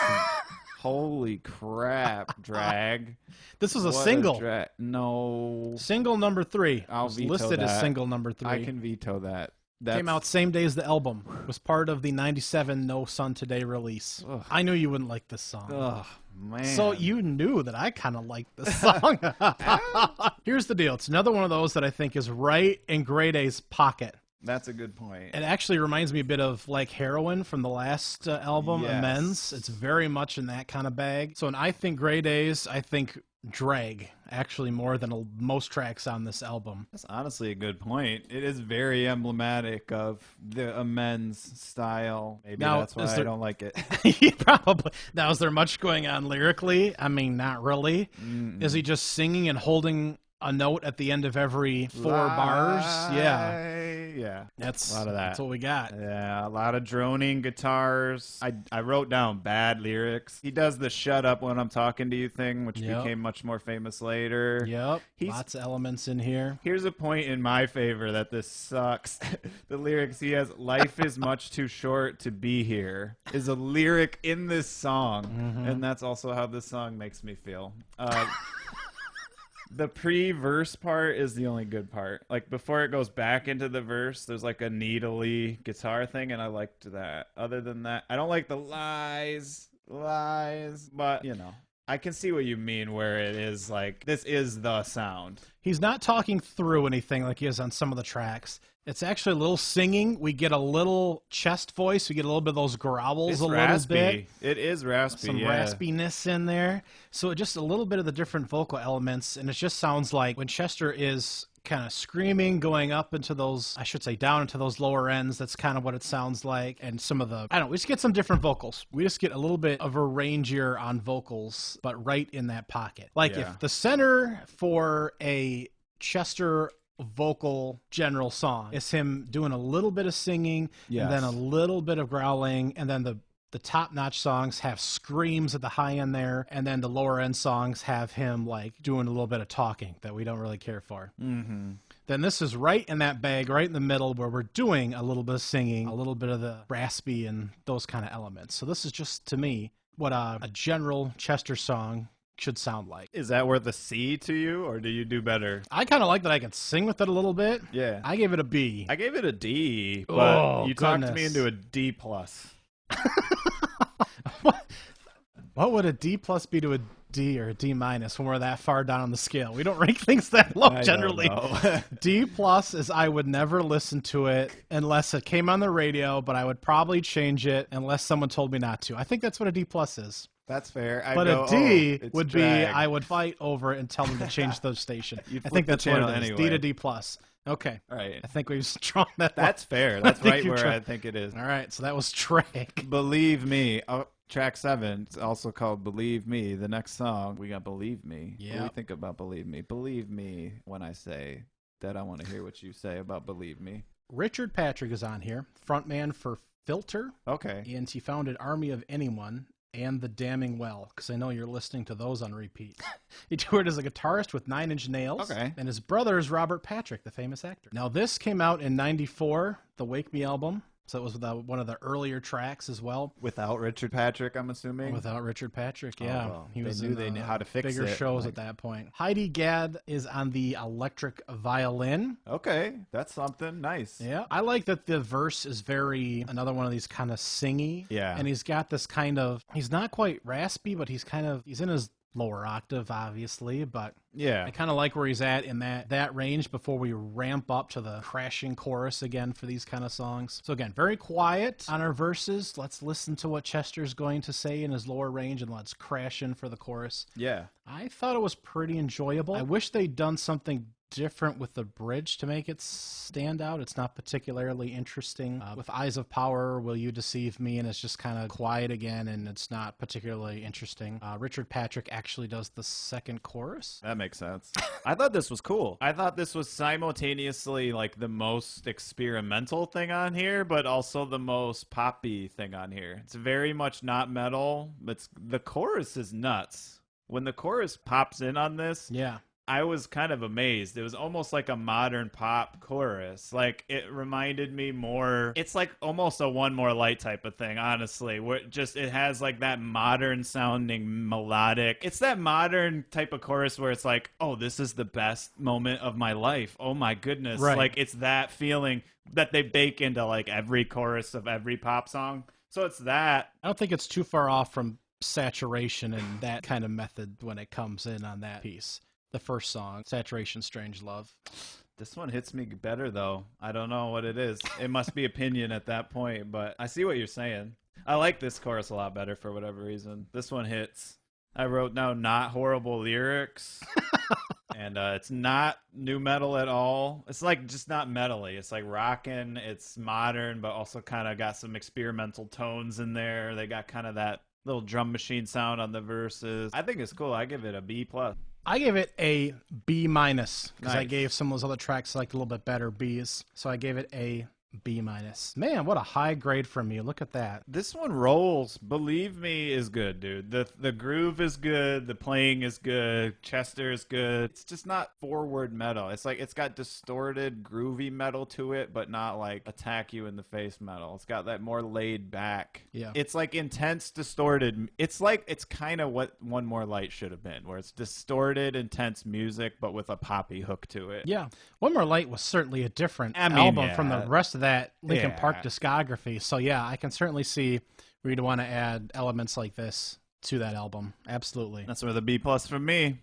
holy crap, Drag. This was a What single. No. Single number 3. I'll was veto listed that. as single number 3. I can veto that. Came out same day as the album. Was part of the 97 No Sun Today release. Ugh. I knew you wouldn't like this song. Oh, man. So you knew that I kind of liked this song. Here's the deal. It's another one of those that I think is right in Grey Daze's pocket. That's a good point. It actually reminds me a bit of like Heroin from the last album, Yes. Amends. It's very much in that kind of bag. So when I think Grey Daze, I think Drag, actually more than most tracks on this album. That's honestly a good point. It is very emblematic of the Amends style. Maybe Now, that's why I don't like it. Yeah, probably. Now, is there much going on lyrically? I mean, not really. Is he just singing and holding a note at the end of every 4 bars? Yeah. That's a lot of that. That's what we got. Yeah, a lot of droning guitars. I wrote down bad lyrics. He does the shut up when I'm talking to you thing, which became much more famous later. Yep. Lots of elements in here. Here's a point in my favor that this sucks. The lyrics he has, life is much too short to be here, is a lyric in this song. And that's also how this song makes me feel. The pre-verse part is the only good part. Like, before it goes back into the verse, there's like a needly guitar thing, and I liked that. Other than that, I don't like the lies, but, you know. I can see what you mean where it is like, this is the sound. He's not talking through anything like he is on some of the tracks. It's actually a little singing. We get a little chest voice. We get a little bit of those growls It's little raspy. bit. It is raspy, Some yeah. raspiness in there. So just a little bit of the different vocal elements. And it just sounds like when Chester is kind of screaming, going up into those, I should say down into those lower ends. That's kind of what it sounds like. And some of the, I don't know, we just get some different vocals. We just get a little bit of a rangier on vocals, but right in that pocket. Like if the center for a Chester vocal general song is him doing a little bit of singing and then a little bit of growling, and then the top-notch songs have screams at the high end there, and then the lower end songs have him like doing a little bit of talking that we don't really care for. Then this is right in that bag, right in the middle, where we're doing a little bit of singing, a little bit of the raspy and those kind of elements. So this is just, to me, what a general Chester song should sound like. Is that worth a C to you, or do you do better? I kind of like that I can sing with it a little bit. Yeah. I gave it a B. I gave it a D, but you talked me goodness. into a D plus. What would a D plus be to a D or a D minus when we're that far down on the scale. We don't rank things that low generally. D plus is I would never listen to it unless it came on the radio, but I would probably change it unless someone told me not to. I think that's what a D plus is. That's fair. But a D would be I would fight over it and tell them to change the station. I think that's what it is. Anyway. D to D plus. Okay. All right. I think we've drawn that. That's fair. That's right where I think it is. All right. So that was track. Believe Me. Oh, track 7. It's also called Believe Me. The next song, we got Believe Me. Yeah. What do you think about Believe Me? Believe me when I say that I want to hear what you say about Believe Me. Richard Patrick is on here, frontman for Filter. Okay. And he founded Army of Anyone and The Damning Well, because I know you're listening to those on repeat. He toured as a guitarist with Nine Inch Nails. Okay. And his brother is Robert Patrick, the famous actor. Now, this came out in '94, the Wake Me album. So it was one of the earlier tracks as well. Without Richard Patrick, I'm assuming? Without Richard Patrick, yeah. Oh, well. He was they knew how to fix bigger it. shows at that point. Heidi Gad is on the electric violin. Okay, that's something. Nice. Yeah. I like that the verse is another one of these kind of singy. Yeah. And he's got this kind of, he's not quite raspy, but he's in his lower octave, obviously, but yeah, I kind of like where he's at in that range before we ramp up to the crashing chorus again for these kind of songs. So again, very quiet on our verses. Let's listen to what Chester's going to say in his lower range, and let's crash in for the chorus. Yeah. I thought it was pretty enjoyable. I wish they'd done something different with the bridge to make it stand out. It's not particularly interesting. With Eyes of Power, Will You Deceive Me? And it's just kind of quiet again, and it's not particularly interesting. Richard Patrick actually does the second chorus. That makes sense. I thought this was cool. I thought this was simultaneously like the most experimental thing on here, but also the most poppy thing on here. It's very much not metal, but the chorus is nuts. When the chorus pops in on this, yeah, I was kind of amazed. It was almost like a modern pop chorus. Like, it reminded me more, it's like almost a One More Light type of thing, honestly, where it has like that modern sounding melodic. It's that modern type of chorus where it's like, oh, this is the best moment of my life. Oh my goodness. Right. Like, it's that feeling that they bake into like every chorus of every pop song. So it's that. I don't think it's too far off from Saturation and that kind of method when it comes in on that piece. The first song, Saturation, Strange Love. This one hits me better, though. I don't know what it is. It must be opinion at that point, but I see what you're saying. I like this chorus a lot better for whatever reason. This one hits. I wrote down not horrible lyrics, and it's not new metal at all. It's like just not metally. It's like rockin'. It's modern, but also kind of got some experimental tones in there. They got kind of that little drum machine sound on the verses. I think it's cool. I give it a B+. I gave it a B- because Nice. I gave some of those other tracks like a little bit better Bs. So I gave it a B-. Man, what a high grade from you. Look at that. This one rolls. Believe Me is good, dude. The groove is good. The playing is good. Chester is good. It's just not forward metal. It's like it's got distorted, groovy metal to it, but not like attack you in the face metal. It's got that more laid back. Yeah. It's like intense, distorted. It's like it's kind of what One More Light should have been, where it's distorted, intense music, but with a poppy hook to it. Yeah. One More Light was certainly a different album from the rest of that Linkin Park discography. So yeah, I can certainly see where you'd want to add elements like this to that album. Absolutely. That's where the B+ from me.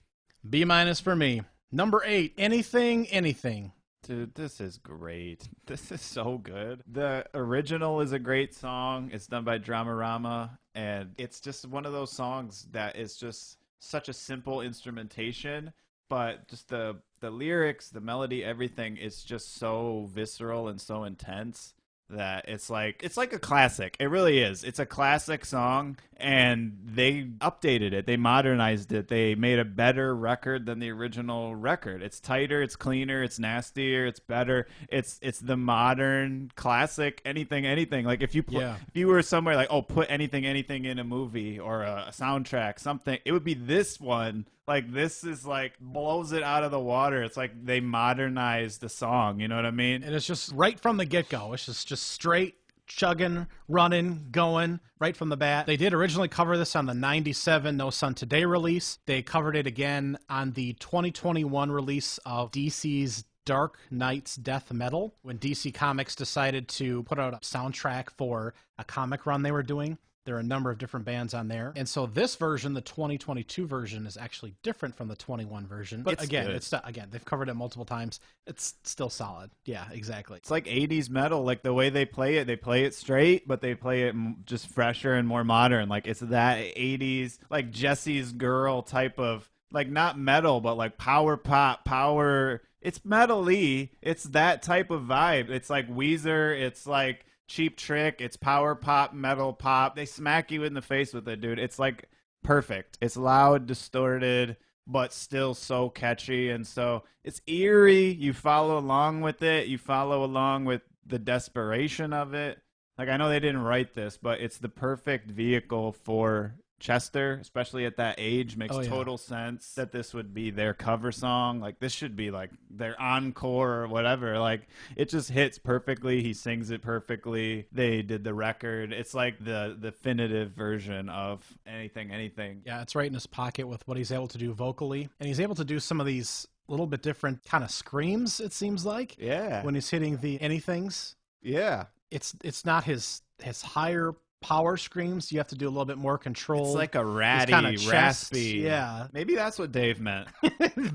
B- for me. Number 8, Anything, Anything. Dude, this is great. This is so good. The original is a great song. It's done by Dramarama, and it's just one of those songs that is just such a simple instrumentation, but just the lyrics, the melody, everything is just so visceral and so intense that it's like a classic. It really is. It's a classic song, and they updated it. They modernized it. They made a better record than the original record. It's tighter, it's cleaner, it's nastier, it's better. It's the modern classic anything. Like if you were somewhere like, oh, put anything in a movie or a soundtrack, something, it would be this one. Like, this is like blows it out of the water. It's like they modernized the song, you know what I mean? And it's just right from the get-go. It's just straight chugging, running, going right from the bat. They did originally cover this on the 97 No Sun Today release. They covered it again on the 2021 release of DC's Dark Knight's Death Metal, when DC Comics decided to put out a soundtrack for a comic run they were doing. There are a number of different bands on there. And so this version, the 2022 version, is actually different from the 21 version. But It's again, good. it's not, again, they've covered it multiple times. It's still solid. Yeah, exactly. It's like 80s metal, like the way they play it straight, but they play it just fresher and more modern. Like it's that 80s, like Jesse's Girl type of, like not metal, but like power pop, power. It's metal-y. It's that type of vibe. It's like Weezer. It's like Cheap Trick. It's power pop, metal pop. They smack you in the face with it, dude. It's like perfect. It's loud, distorted, but still so catchy. And so it's eerie. You follow along with it. You follow along with the desperation of it. Like, I know they didn't write this, but it's the perfect vehicle for Chester, especially at that age. Makes total sense that this would be their cover song. Like, this should be like their encore or whatever. Like, it just hits perfectly. He sings it perfectly. They did the record. It's like the definitive version of anything. Yeah, it's right in his pocket with what he's able to do vocally. And he's able to do some of these little bit different kind of screams, it seems like. Yeah. When he's hitting the anythings. Yeah. It's not his higher power screams. You have to do a little bit more control. It's like a ratty, raspy. Yeah. Maybe that's what Dave meant.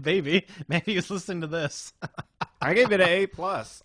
Maybe he's listening to this. I gave it an A+.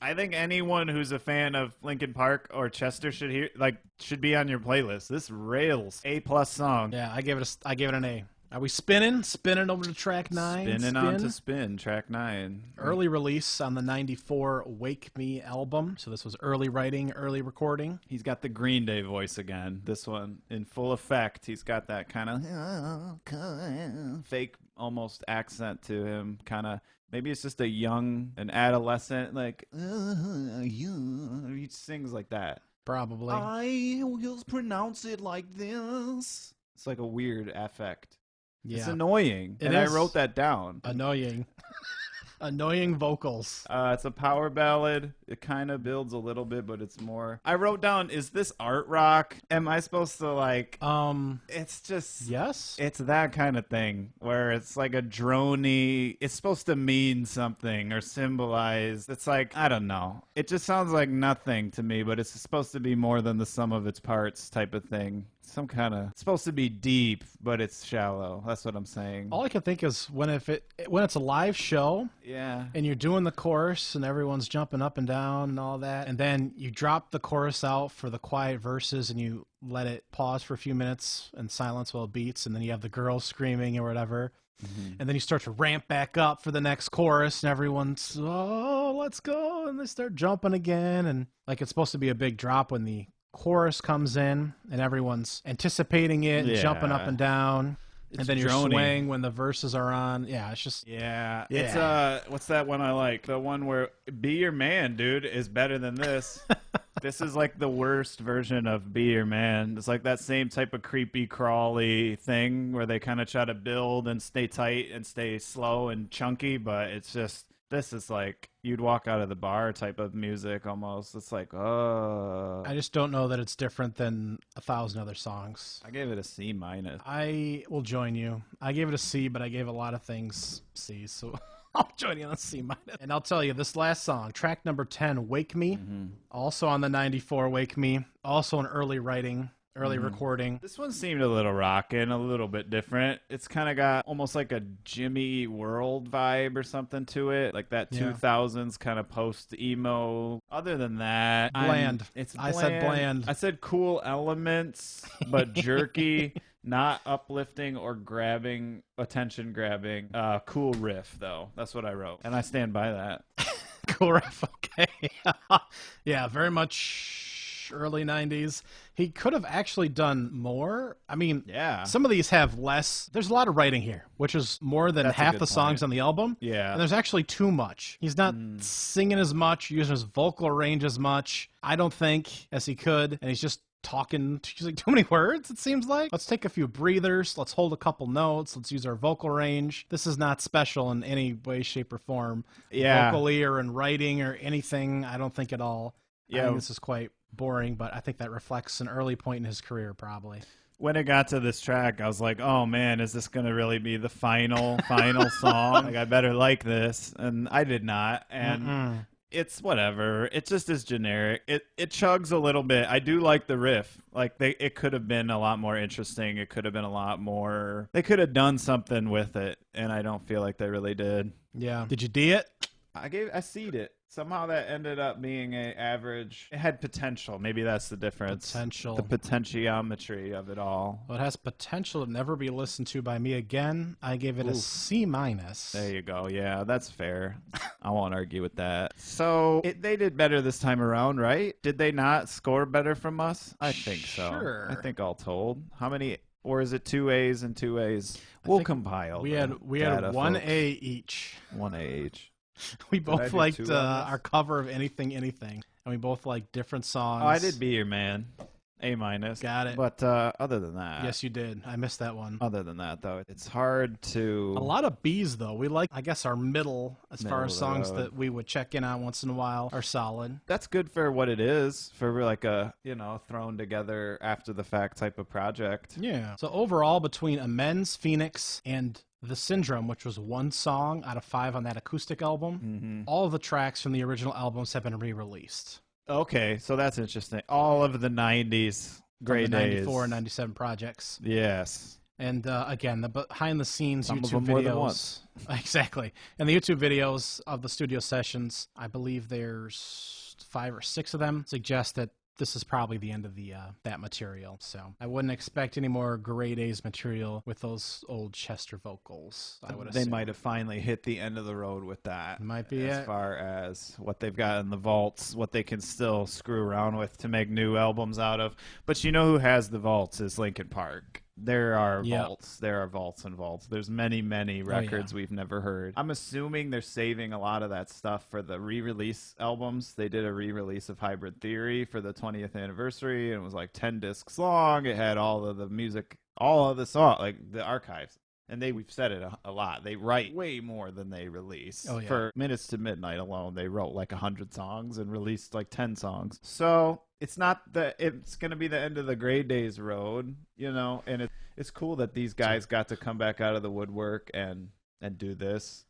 I think anyone who's a fan of Linkin Park or Chester should be on your playlist. This rails. A+ song. Yeah, I gave it an A. Are we spinning? Spinning over to track 9? Spinning on to spin, track 9. Early release on the 94 Wake Me album. So this was early writing, early recording. He's got the Green Day voice again. This one in full effect. He's got that kind of fake almost accent to him. Kind of, maybe it's just an adolescent, like, he sings like that. Probably. I will pronounce it like this. It's like a weird affect. Yeah. It's annoying. I wrote that down. Annoying. Annoying vocals. It's a power ballad. It kind of builds a little bit, but it's more. I wrote down, is this art rock? Am I supposed to like... It's just... Yes? It's that kind of thing where it's like a droney... It's supposed to mean something or symbolize. It's like, I don't know. It just sounds like nothing to me, but it's supposed to be more than the sum of its parts type of thing. Some kind of... It's supposed to be deep, but it's shallow. That's what I'm saying. All I can think is when it's a live show... Yeah. And you're doing the chorus and everyone's jumping up and down and all that. And then you drop the chorus out for the quiet verses and you let it pause for a few minutes and silence while it beats. And then you have the girls screaming or whatever. Mm-hmm. And then you start to ramp back up for the next chorus and everyone's, oh, let's go. And they start jumping again. And like it's supposed to be a big drop when the chorus comes in and everyone's anticipating it and jumping up and down. And then you're swaying when the verses are on. Yeah, it's just... Yeah. It's, what's that one I like? The one where Be Your Man, dude, is better than this. This is like the worst version of Be Your Man. It's like that same type of creepy, crawly thing where they kind of try to build and stay tight and stay slow and chunky, but it's just... This is like you'd walk out of the bar type of music almost. It's like, oh. I just don't know that it's different than 1,000 other songs. I gave it a C-. I will join you. I gave it a C, but I gave a lot of things C's, so I'll join you on a C-. And I'll tell you, this last song, track number 10, Wake Me, also on the 94 Wake Me, also an early writing. Early recording. This one seemed a little rockin', a little bit different. It's kind of got almost like a Jimmy World vibe or something to it, like that 2000s kind of post-emo. Other than that, bland. It's bland. I said bland. I said cool elements, but jerky, not uplifting or attention grabbing. Cool riff, though. That's what I wrote, and I stand by that. Cool riff, okay. Yeah, very much... early 90s. He could have actually done more. I mean, some of these have less. There's a lot of writing here, which is more than half the songs on the album. Yeah. And there's actually too much. He's not singing as much, using his vocal range as much, I don't think, as he could. And he's just using too many words, it seems like. Let's take a few breathers. Let's hold a couple notes. Let's use our vocal range. This is not special in any way, shape, or form. Yeah. Vocally or in writing or anything, I don't think at all. Yeah. I think this is quite boring, but I think that reflects an early point in his career, probably. When it got to this track, I was like, oh man, is this going to really be the final song? Like, I better like this. And I did not. And It's whatever. It just is generic. It chugs a little bit. I do like the riff. Like it could have been a lot more interesting. It could have been a lot more. They could have done something with it, and I don't feel like they really did. Yeah. Did you D it? I seed it. Somehow that ended up being a average. It had potential. Maybe that's the difference. Potential. The potentiometry of it all. Well, it has potential to never be listened to by me again. I gave it a C-. There you go. Yeah, that's fair. I won't argue with that. So they did better this time around, right? Did they not score better from us? I think so. Sure. I think all told. How many? Or is it 2 A's and 2 A's? We'll compile. We had 1 A each. 1 A each. We both liked our cover of Anything, Anything. And we both liked different songs. Oh, I did Be Your Man. A minus. Got it. But other than that. Yes, you did. I missed that one. Other than that, though, it's hard to. A lot of B's, though. We like, I guess, our middle, as far as songs that we would check in on once in a while, are solid. That's good for what it is, for like a, thrown together after the fact type of project. Yeah. So overall, between Amends, Phoenix, and The Syndrome, which was 1 song out of 5 on that acoustic album, all of the tracks from the original albums have been re-released. Okay, so that's interesting. All of the 90s Grey Daze. 94 and 97 projects. Yes. And again, the behind-the-scenes Some YouTube of them videos. more than once. Exactly. And the YouTube videos of the studio sessions, I believe there's 5 or 6 of them, suggest that this is probably the end of the that material. So I wouldn't expect any more Grey Daze material with those old Chester vocals, I would assume. They might have finally hit the end of the road with that. Might be as far as what they've got in the vaults, what they can still screw around with to make new albums out of. But you know who has the vaults is Linkin Park. There are vaults. There are vaults and vaults. There's many, many records we've never heard. I'm assuming they're saving a lot of that stuff for the re-release albums. They did a re-release of Hybrid Theory for the 20th anniversary, and it was like 10 discs long. It had all of the music, all of the song, like the archives. And we've said it a lot. They write way more than they release. Oh, yeah. For Minutes to Midnight alone, they wrote like 100 songs and released like 10 songs. So it's not it's going to be the end of the Grey Daze road, and it's cool that these guys got to come back out of the woodwork and do this.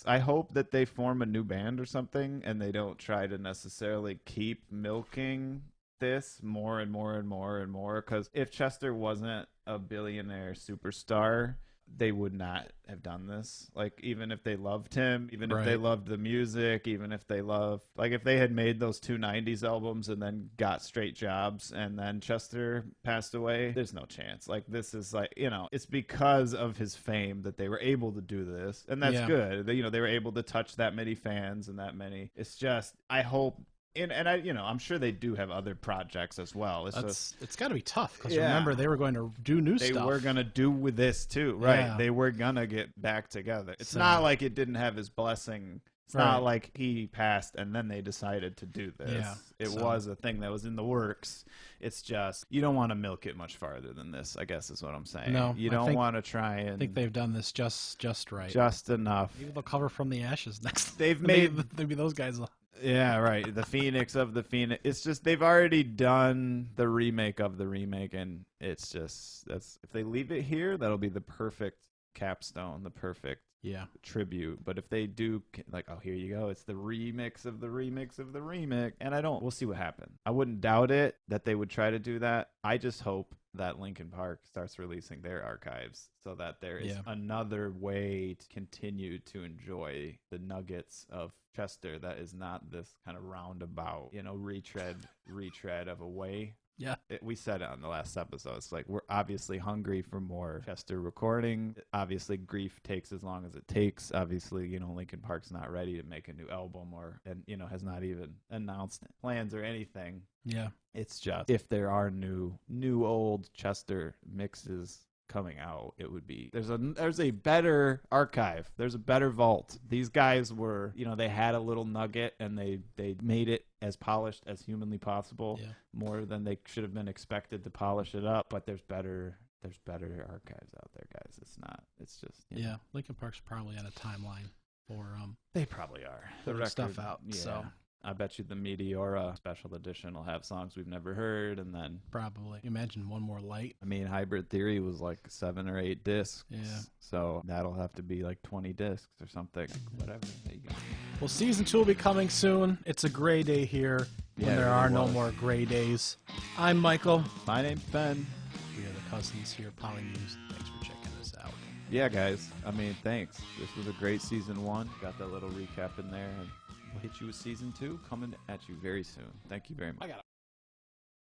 I hope that they form a new band or something, and they don't try to necessarily keep milking this more and more and more and more, because if Chester wasn't a billionaire superstar, they would not have done this. Like, even if they loved him, even if they loved the music, even if they loved, like, if they had made those 2 90s albums and then got straight jobs and then Chester passed away, there's no chance. Like, this is like, it's because of his fame that they were able to do this, and that's good. They were able to touch that many fans and that many. It's just, I hope. And I'm sure they do have other projects as well. It's got to be tough, because remember, they were going to do new stuff. They were going to do with this too, right? Yeah. They were going to get back together. It's not like it didn't have his blessing. It's not like he passed and then they decided to do this. Yeah. It was a thing that was in the works. It's just, you don't want to milk it much farther than this, I guess is what I'm saying. No, you don't want to try and... I think they've done this just right. Just enough. Maybe they'll cover From the Ashes next. They've made... Maybe those guys will... Yeah, right. The Phoenix of the Phoenix. It's just they've already done the remake of the remake, and it's just if they leave it here, that'll be the perfect capstone, the perfect tribute. But if they do, like, oh, here you go, it's the remix of the remix of the remix, and we'll see what happens. I wouldn't doubt it that they would try to do that. I just hope that Linkin Park starts releasing their archives so that there is another way to continue to enjoy the nuggets of Chester that is not this kind of roundabout, retread of a way. Yeah. We said it on the last episode. It's like, we're obviously hungry for more Chester recording. Obviously, grief takes as long as it takes. Obviously, Linkin Park's not ready to make a new album and has not even announced plans or anything. Yeah. It's just, if there are new old Chester mixes coming out, it would be, there's a better archive. There's a better vault. These guys were, they had a little nugget and they made it as polished as humanly possible, more than they should have been expected to polish it up. But there's better archives out there, guys. It's just Linkin Park's probably on a timeline for they probably are the stuff out. So I bet you the Meteora special edition will have songs we've never heard, and then probably imagine One More Light. I mean, Hybrid Theory was like 7 or 8 discs. Yeah. So that'll have to be like 20 discs or something. Whatever. There you go. Well, season 2 will be coming soon. It's a gray day here when Yeah, it there really are no was. more gray days. I'm Michael. My name's Ben. We are the cousins here, Polynews. Thanks for checking us out. Yeah, guys. I mean, thanks. This was a great season 1. Got that little recap in there. And we'll hit you with season 2 coming at you very soon. Thank you very much. I got